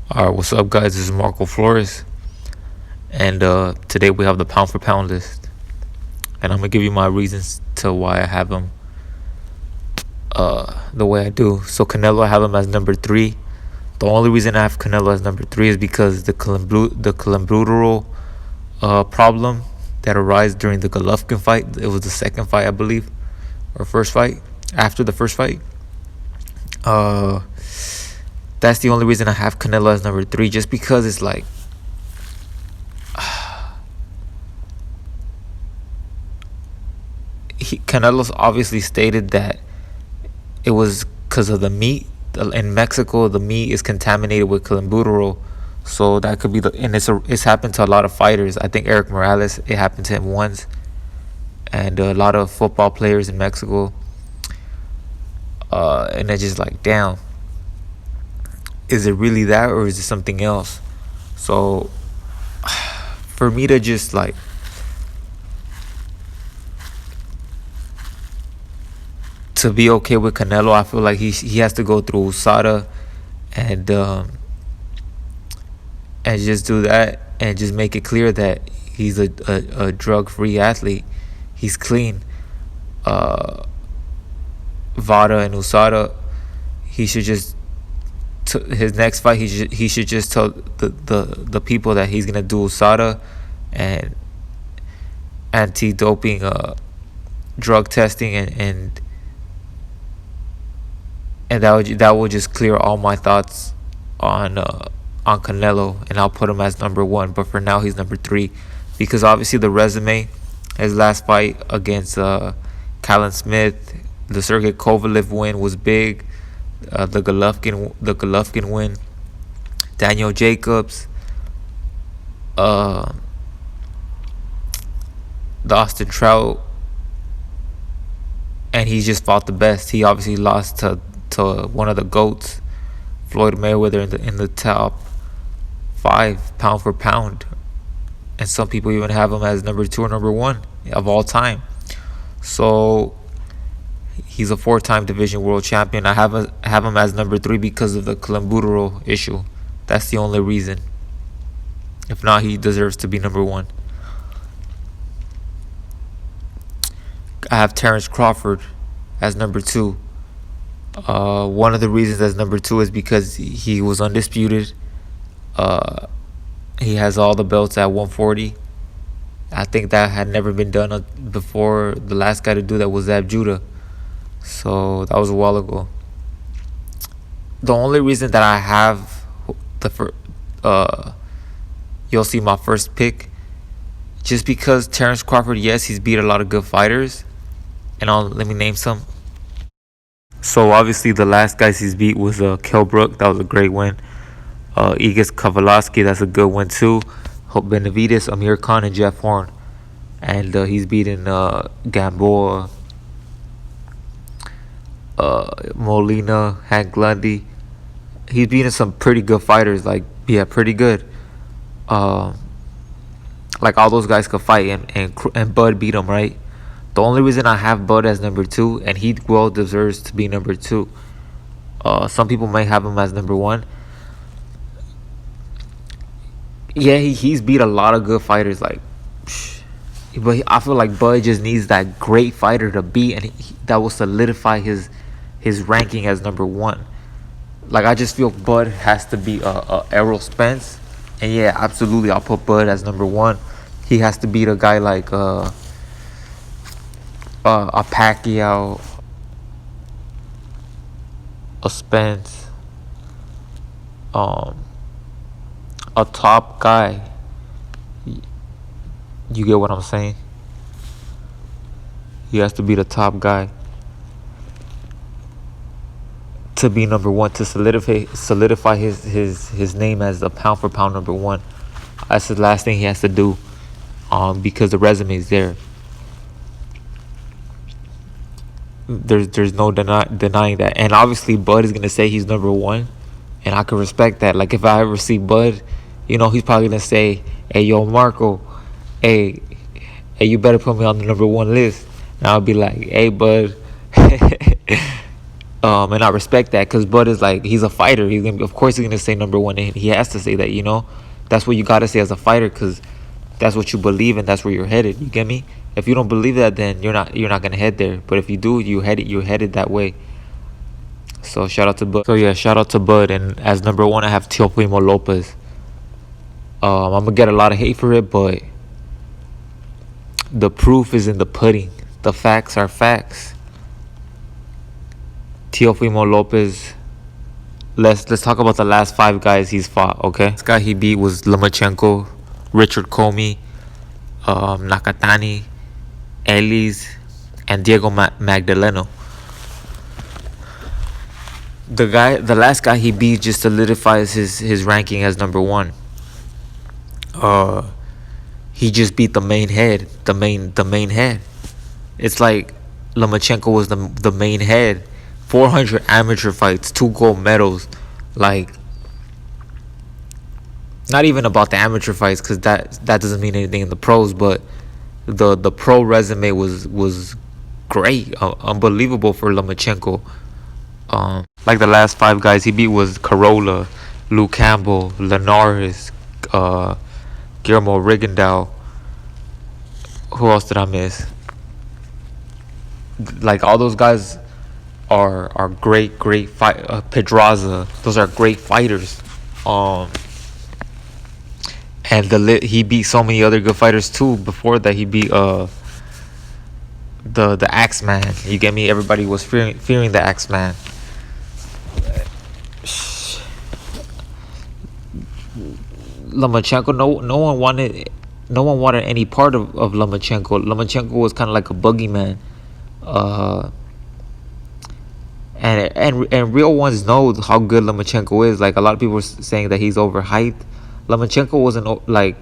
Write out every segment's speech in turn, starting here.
Alright, what's up, guys? This is Marco Flores, and today we have the pound for pound list, and I'm gonna give you my reasons to why I have him the way I do. So Canelo, I have him as number three. The only reason I have Canelo as number three is because the Columbuteral problem that arose during the Golovkin fight. It was the second fight, I believe, or first fight after the first fight. Uh, that's the only reason I have Canelo as number three, just because it's like Canelo's obviously stated that it was because of the meat. In Mexico, the meat is contaminated with clenbuterol, so that could be and it's happened to a lot of fighters. I think Eric Morales, it happened to him once, and a lot of football players in Mexico. And it's just like, damn, is it really that, or is it something else? So for me to just like to be okay with Canelo, I feel like he has to go through USADA and just do that and just make it clear that he's a drug-free athlete. He's clean. VADA and USADA, he should just his next fight he should just tell the people that he's gonna do USADA and anti-doping drug testing, and that would just clear all my thoughts on Canelo, and I'll put him as number one. But for now, he's number three because obviously the resume, his last fight against Callum Smith, the Sergey Kovalev win was big. The Golovkin win, Daniel Jacobs, the Austin Trout, and he just fought the best. He obviously lost to one of the GOATs, Floyd Mayweather, in the top 5 pound for pound, and some people even have him as number 2 or number 1 of all time. So he's a 4-time division world champion. I have him as number 3 because of the clenbuterol issue. That's the only reason. If not, he deserves to be number 1. I have Terrence Crawford as number 2. One of the reasons as number 2 is because he was undisputed. He has all the belts at 140. I think that had never been done before. The last guy to do that was Zab Judah. So that was a while ago. The only reason that I have you'll see my first pick, just because Terrence Crawford, yes, he's beat a lot of good fighters, and let me name some. So obviously the last guys he's beat was Kell Brook. That was a great win. Igor Kovalevsky, that's a good win too. Hope Benavidez, Amir Khan, and Jeff Horn. And he's beaten Gamboa, Molina, Hank Lundy. He's beaten some pretty good fighters. Pretty good. Like all those guys could fight, and Bud beat him, right? The only reason I have Bud as number 2, and he well deserves to be number 2. Some people may have him as number 1. Yeah, he's beat a lot of good fighters, but I feel like Bud just needs that great fighter to beat, and that will solidify his ranking as number 1. Like, I just feel Bud has to be Errol Spence, and yeah, absolutely, I'll put Bud as number 1. He has to beat a guy like a Pacquiao, a Spence, a top guy. You get what I'm saying? He has to be the top guy to be number 1, to solidify his name as the pound for pound number 1. That's the last thing he has to do, because the resume is there. There's no denying that, and obviously Bud is gonna say he's number 1, and I can respect that. Like, if I ever see Bud, he's probably gonna say, "Hey, yo, Marco, hey, you better put me on the number 1 list." And I'll be like, "Hey, Bud, And I respect that because Bud is like, he's a fighter. Of course he's gonna say number one, and he has to say that. That's what you gotta say as a fighter because that's what you believe and that's where you're headed. You get me? If you don't believe that, then you're not gonna head there. But if you do, you're headed that way. So shout out to Bud. So yeah, shout out to Bud. And as number one, I have Teofimo Lopez. I'm gonna get a lot of hate for it, but the proof is in the pudding. The facts are facts. Teofimo Lopez. Let's talk about the last 5 guys he's fought. Okay, this guy he beat was Lomachenko, Richard Comey, Nakatani, Ellis, and Diego Magdaleno. The last guy he beat just solidifies his ranking as number one. He just beat the main head, the main head. It's like Lomachenko was the main head. 400 amateur fights, 2 gold medals. Like, not even about the amateur fights because that doesn't mean anything in the pros, but the pro resume was great, unbelievable for Lomachenko. Like the last 5 guys he beat was Corolla, Lou Campbell, Linares, Guillermo Rigondeaux. Who else did I miss? Like, all those guys are great fight. Pedraza, those are great fighters. And he beat so many other good fighters too. Before that, he beat the Axeman. You get me? Everybody was fearing the Axeman. Lomachenko, no one wanted any part of Lomachenko. Lomachenko was kind of like a boogeyman. And real ones know how good Lomachenko is. Like, a lot of people are saying that he's overhyped. Lomachenko wasn't, like,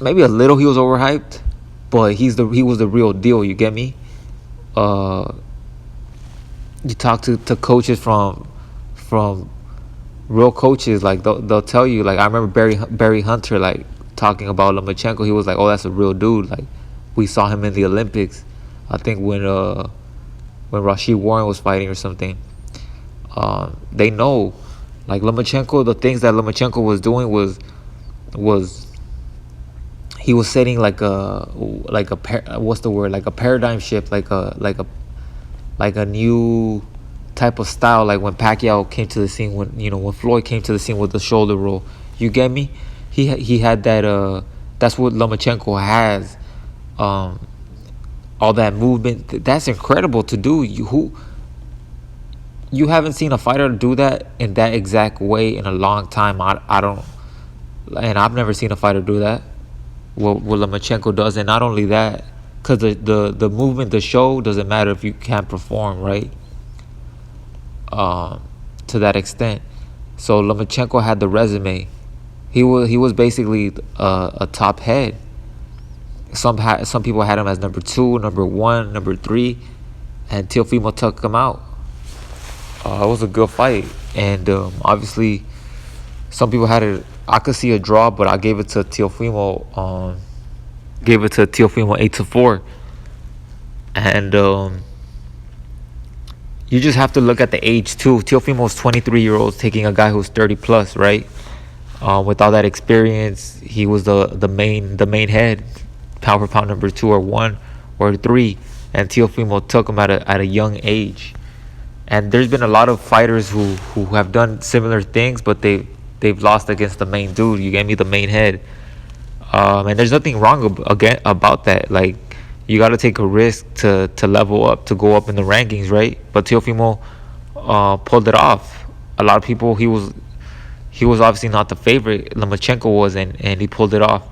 maybe a little he was overhyped, but he was the real deal. You get me? You talk to coaches from real coaches, like they'll tell you. Like, I remember Barry Hunter, like, talking about Lomachenko. He was like, "Oh, that's a real dude." Like, we saw him in the Olympics. I think when Rashid Warren was fighting or something. They know, like, Lomachenko. The things that Lomachenko was doing was he was setting like a what's the word, like a paradigm shift, like a new type of style. Like when Pacquiao came to the scene, when Floyd came to the scene with the shoulder roll. You get me? He had that. That's what Lomachenko has. All that movement. That's incredible to do. You haven't seen a fighter do that in that exact way in a long time. I don't, and I've never seen a fighter do that. What Lomachenko does, and not only that, because the movement, the show doesn't matter if you can't perform, right? To that extent. So Lomachenko had the resume. He was basically a top head. Some people had him as number 2, number 1, number 3, and Teofimo took him out. It was a good fight, and obviously, some people had it. I could see a draw, but I gave it to Teofimo. Gave it to Teofimo 8-4, and you just have to look at the age too. Teofimo's 23-year-old taking a guy who's 30 plus, right? With all that experience, he was the main head, pound for pound number 2 or 1 or 3, and Teofimo took him at a young age. And there's been a lot of fighters who have done similar things, but they've lost against the main dude. You get me? The main head. And there's nothing wrong about that. Like, you got to take a risk to level up, to go up in the rankings, right? But Teofimo pulled it off. A lot of people, he was obviously not the favorite. Lomachenko was, and he pulled it off.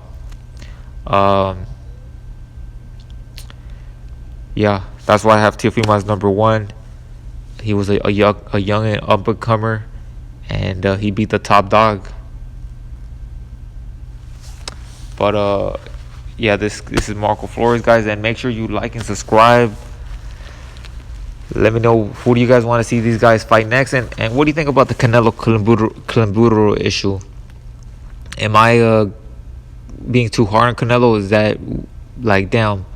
Yeah, that's why I have Teofimo as number 1. He was a young and up-and-comer, and he beat the top dog. But yeah, this is Marco Flores, guys, and make sure you like and subscribe. Let me know, who do you guys want to see these guys fight next, and what do you think about the Canelo Kilimburu issue? Am I being too hard on Canelo? Is that, like, damn,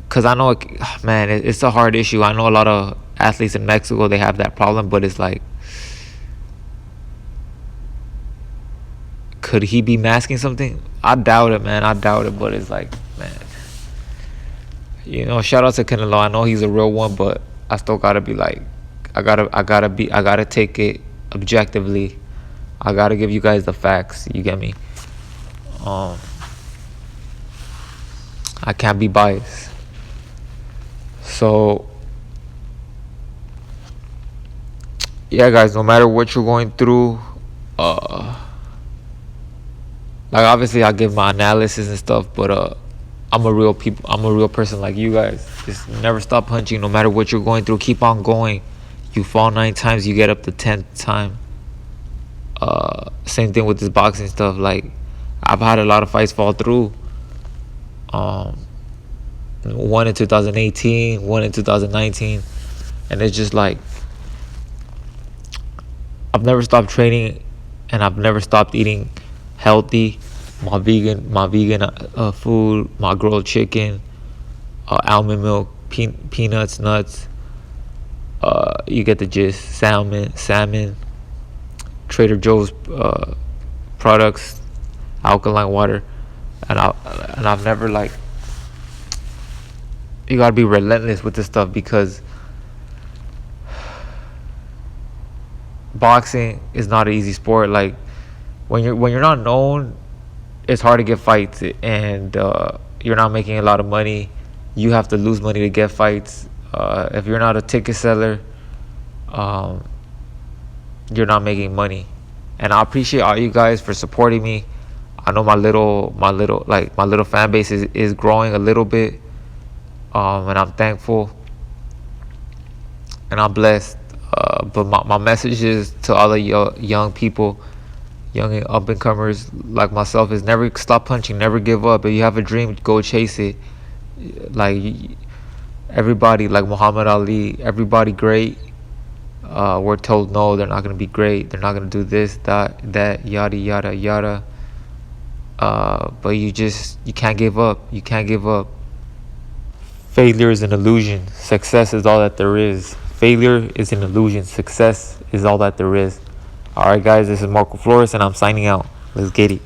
Cause I know, man, it's a hard issue. I know a lot of athletes in Mexico, they have that problem, but it's like, could he be masking something? I doubt it, man. I doubt it, but it's like, man, shout out to Canelo. I know he's a real one, but I still gotta be like, I gotta take it objectively. I gotta give you guys the facts. You get me? I can't be biased. So, yeah, guys, no matter what you're going through, like obviously I give my analysis and stuff, but I'm a real person like you guys. Just never stop punching, no matter what you're going through. Keep on going. You fall 9 times, you get up the 10th time. Same thing with this boxing stuff. Like, I've had a lot of fights fall through. One in 2018, one in 2019, and it's just like, I've never stopped training, and I've never stopped eating healthy. My vegan food, my grilled chicken, almond milk, peanuts, nuts. You get the gist. Salmon, Trader Joe's products, alkaline water, and I've never, like, you gotta be relentless with this stuff, because boxing is not an easy sport. Like, when you're not known, it's hard to get fights, and you're not making a lot of money. You have to lose money to get fights. If you're not a ticket seller, you're not making money. And I appreciate all you guys for supporting me. I know my little fan base is growing a little bit, and I'm thankful and I'm blessed. But my message is to all the young people, young up and comers like myself, is never stop punching, never give up. If you have a dream, go chase it. Like, everybody, like Muhammad Ali, everybody great, we're told no, they're not going to be great, they're not going to do this, that, yada yada yada. But you can't give up. You can't give up. Failure is an illusion. Success is all that there is. Failure is an illusion. Success is all that there is. Alright, guys, this is Marco Flores, and I'm signing out. Let's get it.